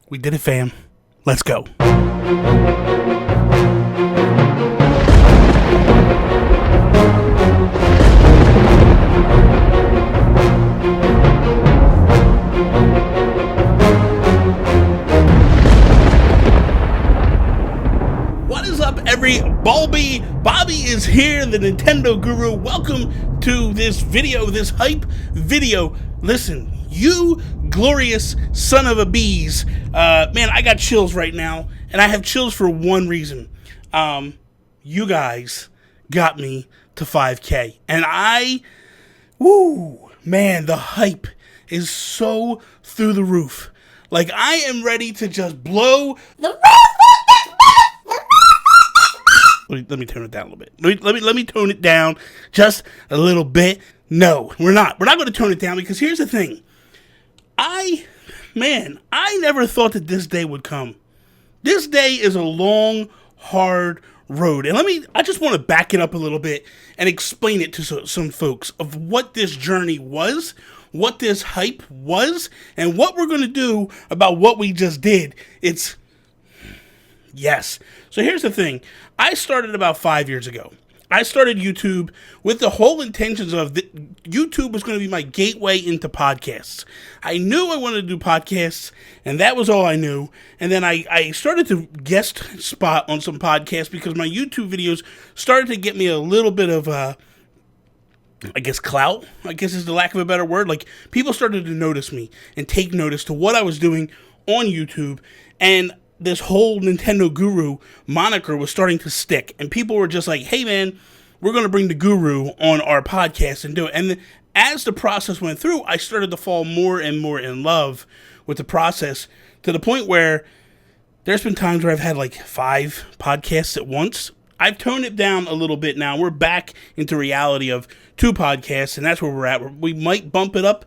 We did it, fam. Let's go. What is up, everybody? Bobby is here, the Nintendo Guru. Welcome to this video, this hype video. Listen, you glorious son of a bees. Man, I got chills right now, and I have chills for one reason. You guys got me to 5K, and man, the hype is so through the roof. Like, I am ready to just blow the roof. Let me tone it down a little bit. Let me tone it down just a little bit. No, we're not. We're not going to tone it down because here's the thing. I never thought that this day would come. This day is a long, hard road. And I just want to back it up a little bit and explain it to some folks of what this journey was, what this hype was, and what we're going to do about what we just did. Yes. So here's the thing. I started about 5 years ago. I started YouTube with the whole intentions of YouTube was going to be my gateway into podcasts. I knew I wanted to do podcasts, and that was all I knew. And then I started to guest spot on some podcasts because my YouTube videos started to get me a little bit of, clout, I guess is the lack of a better word. Like, people started to notice me and take notice to what I was doing on YouTube, and this whole Nintendo Guru moniker was starting to stick, and people were just like, hey man, we're going to bring the Guru on our podcast and do it. And as the process went through, I started to fall more and more in love with the process to the point where there's been times where I've had like 5 podcasts at once. I've toned it down a little bit now. We're back into reality of 2 podcasts, and that's where we're at. We might bump it up.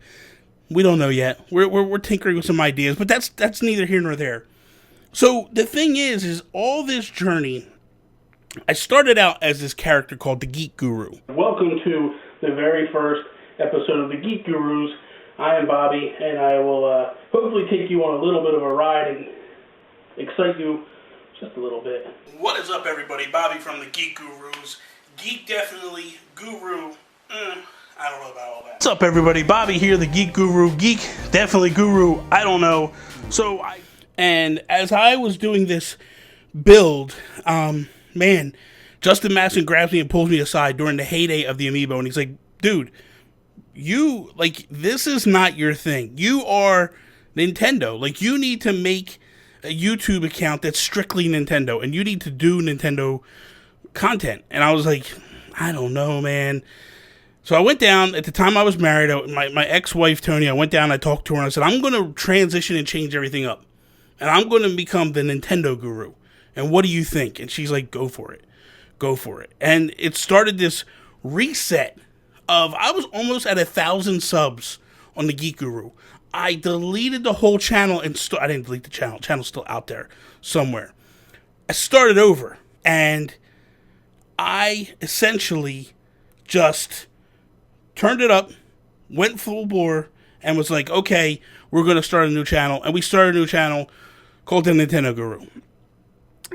We don't know yet. We're tinkering with some ideas, but that's neither here nor there. So the thing is all this journey, I started out as this character called the Geek Guru. Welcome to the very first episode of the Geek Gurus. I am Bobby, and I will hopefully take you on a little bit of a ride and excite you just a little bit. What is up, everybody? Bobby from the Geek Gurus. Geek definitely, Guru, I don't know about all that. What's up, everybody? Bobby here, the Geek Guru. Geek definitely, Guru, I don't know. And as I was doing this build, Justin Masson grabs me and pulls me aside during the heyday of the Amiibo, and he's like, dude, this is not your thing. You are Nintendo. Like, you need to make a YouTube account that's strictly Nintendo, and you need to do Nintendo content. And I was like, I don't know, man. So I went down. At the time I was married, my ex-wife, Tony, I went down, I talked to her, and I said, I'm going to transition and change everything up. And I'm going to become the Nintendo Guru. And what do you think? And she's like, go for it. Go for it. And it started this reset of, I was almost at 1,000 subs on the Geek Guru. I deleted the whole channel and I didn't delete the channel. The channel's still out there somewhere. I started over. And I essentially just turned it up, went full bore, and was like, okay, we're going to start a new channel. And we started a new channel called the Nintendo Guru.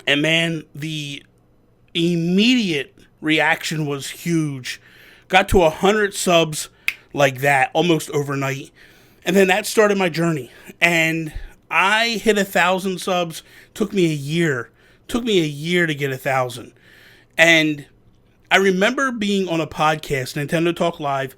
And man, the immediate reaction was huge. Got to 100 subs like that, almost overnight. And then that started my journey. And I hit 1,000 subs. Took me a year. Took me a year to get 1,000. And I remember being on a podcast, Nintendo Talk Live,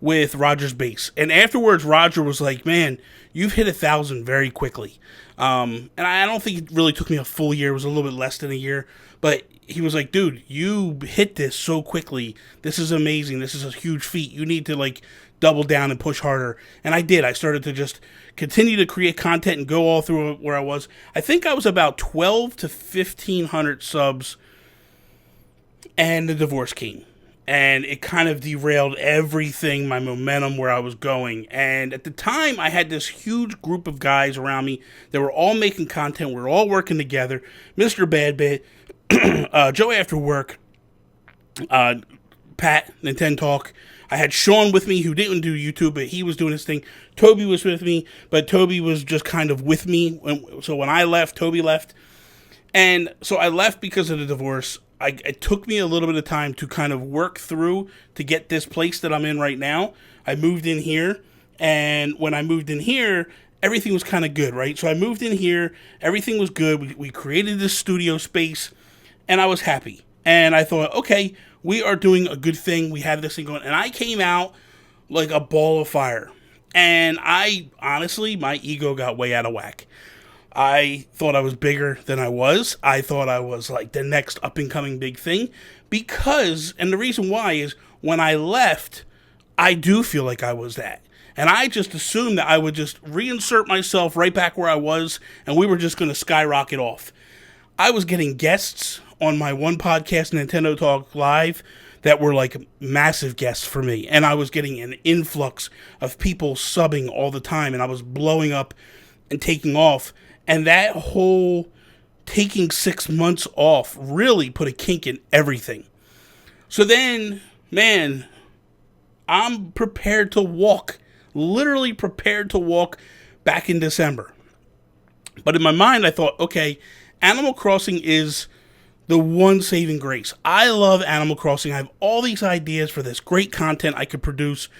with Roger's Base. And afterwards, Roger was like, man, you've hit 1,000 very quickly. And I don't think it really took me a full year. It was a little bit less than a year. But he was like, dude, you hit this so quickly. This is amazing. This is a huge feat. You need to, double down and push harder. And I did. I started to just continue to create content and go all through where I was. I think I was about 12 to 1,500 subs. And the divorce came. And it kind of derailed everything, my momentum, where I was going. And at the time, I had this huge group of guys around me that were all making content. We were all working together. Mr. Badbit, Joe After Work, Pat, Nintendo Talk. I had Sean with me who didn't do YouTube, but he was doing his thing. Toby was with me, but Toby was just kind of with me. So when I left, Toby left. And so I left because of the divorce. It took me a little bit of time to kind of work through to get this place that I'm in right now. I moved in here, and when I moved in here, everything was kind of good, right? So I moved in here, everything was good. We created this studio space, and I was happy. And I thought, okay, we are doing a good thing. We have this thing going. And I came out like a ball of fire. And I, honestly, my ego got way out of whack. I thought I was bigger than I was. I thought I was like the next up and coming big thing because, and the reason why is when I left, I do feel like I was that. And I just assumed that I would just reinsert myself right back where I was and we were just going to skyrocket off. I was getting guests on my one podcast, Nintendo Talk Live, that were like massive guests for me. And I was getting an influx of people subbing all the time and I was blowing up and taking off. And that whole taking 6 months off really put a kink in everything. So then, man, I'm prepared to walk, literally prepared to walk back in December. But in my mind, I thought, okay, Animal Crossing is the one saving grace. I love Animal Crossing. I have all these ideas for this great content I could produce.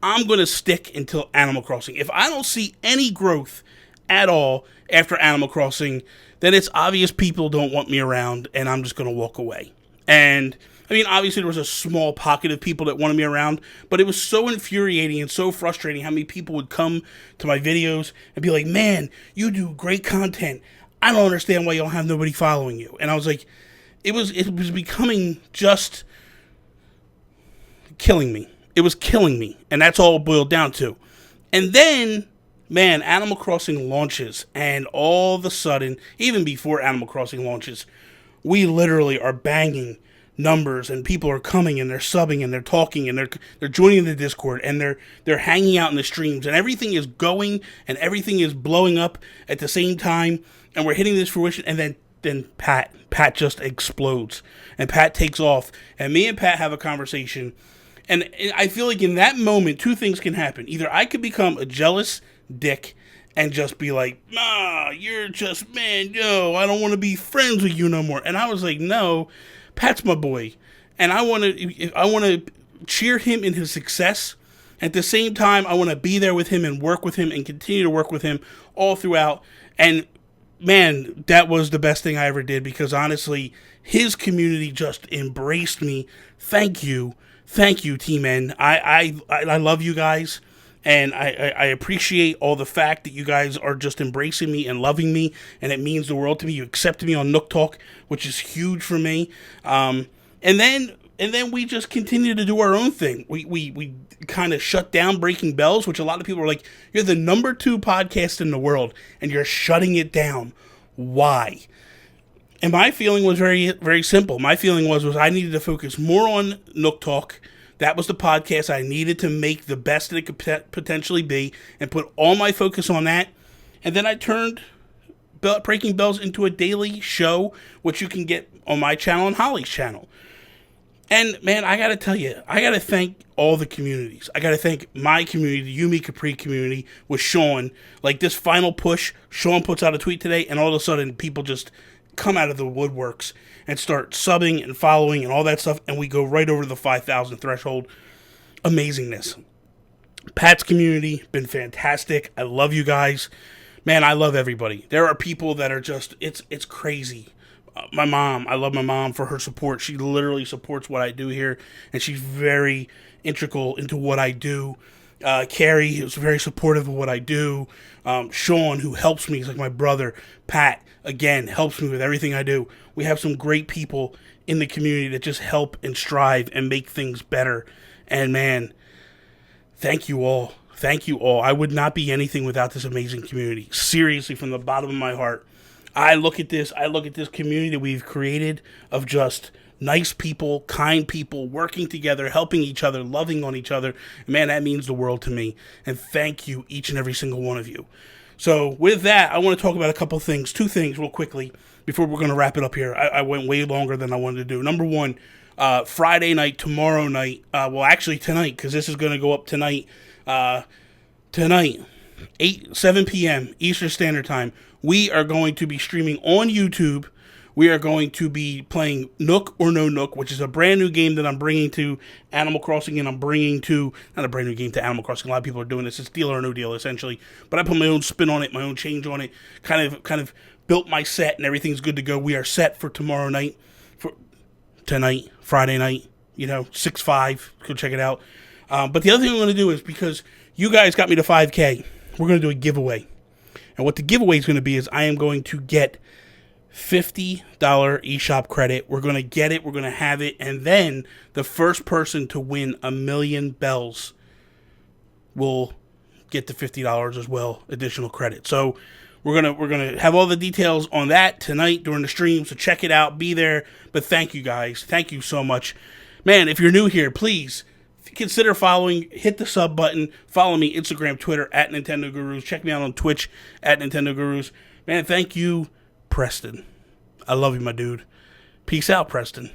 I'm going to stick until Animal Crossing. If I don't see any growth at all after Animal Crossing, then it's obvious people don't want me around and I'm just going to walk away. And I mean, obviously there was a small pocket of people that wanted me around, but it was so infuriating and so frustrating how many people would come to my videos and be like, man, you do great content. I don't understand why you don't have nobody following you. And I was like, it was becoming just killing me. It was killing me. And that's all it boiled down to. And then, man, Animal Crossing launches, and all of a sudden, even before Animal Crossing launches, we literally are banging numbers, and people are coming, and they're subbing, and they're talking, and they're joining the Discord, and they're hanging out in the streams, and everything is going, and everything is blowing up at the same time, and we're hitting this fruition, and then Pat just explodes, and Pat takes off, and me and Pat have a conversation, and I feel like in that moment, two things can happen. Either I could become a jealous dick and just be like, nah, you're just, man, yo, I don't want to be friends with you no more. And I was like, no, Pat's my boy, and I want to cheer him in his success. At the same time, I want to be there with him and work with him and continue to work with him all throughout. And man, that was the best thing I ever did, because honestly, his community just embraced me. Thank you, Team N. I love you guys. And I appreciate all the fact that you guys are just embracing me and loving me, and it means the world to me. You accepted me on Nook Talk, which is huge for me. And then we just continue to do our own thing. We kind of shut down Breaking Bells, which a lot of people are like, you're the number 2 podcast in the world, and you're shutting it down. Why? And my feeling was very, very simple. My feeling was I needed to focus more on Nook Talk. That was the podcast I needed to make the best that it could potentially be, and put all my focus on that. And then I turned Breaking Bells into a daily show, which you can get on my channel and Holly's channel. And man, I got to tell you, I got to thank all the communities. I got to thank my community, the Yumi Capri community with Sean. Like this final push, Sean puts out a tweet today, and all of a sudden people just come out of the woodworks and start subbing and following and all that stuff, and we go right over the 5,000 threshold. Amazingness. Pat's community, been fantastic. I love you guys. Man, I love everybody. There are people that are just, it's crazy. My mom, I love my mom for her support. She literally supports what I do here, and she's very integral into what I do. Carrie is very supportive of what I do. Sean, who helps me, he's like my brother. Pat, again, helps me with everything I do. We have some great people in the community that just help and strive and make things better. And man, thank you all. Thank you all. I would not be anything without this amazing community. Seriously, from the bottom of my heart. I look at this community that we've created of just nice people, kind people, working together, helping each other, loving on each other. Man, that means the world to me. And thank you, each and every single one of you. So with that, I want to talk about a couple things, 2 things real quickly before we're going to wrap it up here. I went way longer than I wanted to do. Number 1, Friday night, tomorrow night, well, actually tonight, because this is going to go up tonight. Tonight, 7 p.m. Eastern Standard Time, we are going to be streaming on YouTube. We are going to be playing Nook or No Nook, which is a brand new game that I'm bringing to Animal Crossing, and I'm bringing to, not a brand new game to Animal Crossing, a lot of people are doing this, it's Deal or No Deal, essentially, but I put my own spin on it, my own change on it, kind of built my set, and everything's good to go. We are set for tomorrow night, for tonight, Friday night, 6-5, go check it out. But the other thing we're going to do is, because you guys got me to 5K, we're going to do a giveaway. And what the giveaway is going to be is I am going to get $50 eShop credit. We're going to get it. We're going to have it. And then the first person to win 1,000,000 bells will get the $50 as well, additional credit. So we're gonna have all the details on that tonight during the stream. So check it out. Be there. But thank you guys. Thank you so much. Man, if you're new here, please consider following. Hit the sub button. Follow me, Instagram, Twitter, @Nintendo Gurus. Check me out on Twitch, @Nintendo Gurus. Man, thank you, Preston. I love you, my dude. Peace out, Preston.